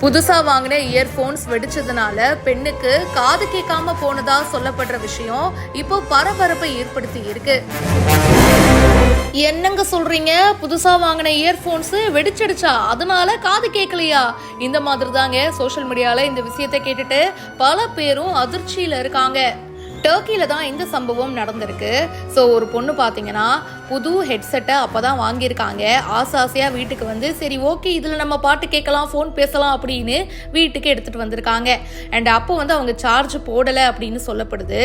புதுசா வாங்கின இயர்போன்ஸ் வெடிச்சதுனால பெண்ணுக்கு காது கேட்காம போனதா சொல்லப்படுற விஷயம் இப்போ பரபரப்பை ஏற்படுத்தி இருக்கு. என்னங்க சொல்றீங்க? புதுசா வாங்கின இயர்போன்ஸ் வெடிச்சிடுச்சா? அதனால காது கேட்கலையா? இந்த மாதிரி தாங்க சோஷியல் மீடியால இந்த விஷயத்தை கேட்டுட்டு பல பேரும் அதிர்ச்சியில இருக்காங்க. டர்க்கியில தான் இந்த சம்பவம் நடந்திருக்கு. ஸோ ஒரு பொண்ணு பார்த்தீங்கன்னா புது ஹெட்செட்டை அப்போதான் வாங்கியிருக்காங்க. ஆசையாக வீட்டுக்கு வந்து சரி ஓகே இதில் நம்ம பாட்டு கேட்கலாம், ஃபோன் பேசலாம் அப்படின்னு வீட்டுக்கு எடுத்துகிட்டு வந்திருக்காங்க. அண்ட் அப்போ வந்து அவங்க சார்ஜ் போடலை அப்படின்னு சொல்லப்படுது.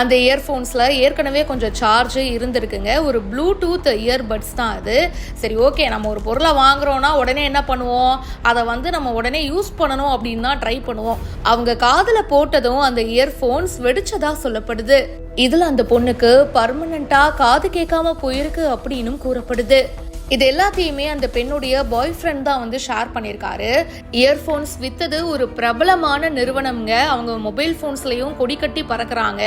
அந்த இயர்ஃபோன்ஸில் ஏற்கனவே கொஞ்சம் சார்ஜ் இருந்திருக்குங்க. ஒரு ப்ளூடூத் இயர்பட்ஸ் தான் அது. சரி ஓகே, நம்ம ஒரு பொருளை வாங்குறோன்னா உடனே என்ன பண்ணுவோம், அதை வந்து நம்ம உடனே யூஸ் பண்ணணும் அப்படின்னு தான் ட்ரை பண்ணுவோம். அவங்க காதில் போட்டதும் அந்த இயர்ஃபோன்ஸ் வெடிச்சதா சொல்லப்படுது. இதில் அந்த பொண்ணுக்கு பர்மனண்ட்டாக காது கேட்காம போயிருக்கு அப்படின்னு கூறப்படுது. இது எல்லாத்தையுமே அந்த பெண்ணுடைய பாய் ஃப்ரெண்ட் தான் வந்து ஷேர் பண்ணியிருக்காரு. இயர்ஃபோன்ஸ் வித்தது ஒரு பிரபலமான நிறுவனம்ங்க. அவங்க மொபைல் ஃபோன்ஸ்லையும் கொடி கட்டி பறக்குறாங்க.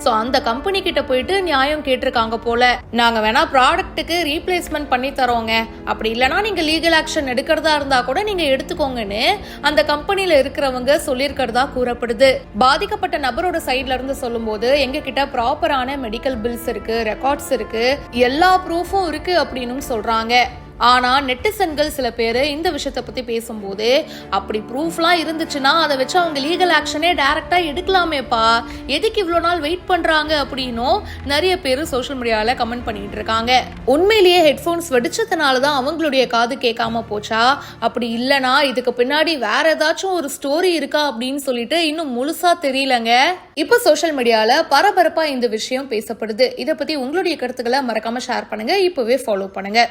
ஸோ அந்த கம்பெனி கிட்ட போயிட்டு நியாயம் கேட்டிருக்காங்க போல. நாங்கள் வேணா ப்ராடக்ட்டுக்கு ரீப்ளேஸ்மெண்ட் பண்ணி தரோங்க, அப்படி இல்லைனா நீங்கள் லீகல் ஆக்ஷன் எடுக்கிறதா இருந்தால் கூட நீங்கள் எடுத்துக்கோங்கன்னு அந்த கம்பெனியில் இருக்கிறவங்க சொல்லியிருக்கிறதா கூறப்படுது. பாதிக்கப்பட்ட நபரோட சைட்ல இருந்து சொல்லும்போது எங்க கிட்ட ப்ராப்பரான மெடிக்கல் பில்ஸ் இருக்கு, ரெக்கார்ட்ஸ் இருக்கு, எல்லா ப்ரூஃபும் இருக்கு அப்படின்னு சொல்றாங்க. ஆனா நெட்டிசன்கள் சில பேர் இந்த விஷயத்தை பத்தி பேசும்போது அப்படி ப்ரூஃப்லாம் இருந்துச்சுன்னா அதை வச்சு அவங்க லீகல் ஆக்ஷனே டைரக்டா எடுக்கலாமேப்பா, எதுக்கு இவ்வளோ நாள் வெயிட் பண்றாங்க அப்படின்னும் நிறைய பேர் சோஷியல் மீடியால கமெண்ட் பண்ணிட்டு இருக்காங்க. உண்மையிலேயே ஹெட்ஃபோன்ஸ் வெடிச்சதுனால தான் அவங்களுடைய காது கேட்காம போச்சா, அப்படி இல்லைனா இதுக்கு பின்னாடி வேற ஏதாச்சும் ஒரு ஸ்டோரி இருக்கா அப்படின்னு சொல்லிட்டு இன்னும் முழுசா தெரியலங்க. இப்போ சோஷியல் மீடியால பரபரப்பா இந்த விஷயம் பேசப்படுது. இதை பத்தி உங்களுடைய கருத்துக்களை மறக்காம ஷேர் பண்ணுங்க. இப்பவே ஃபாலோ பண்ணுங்க.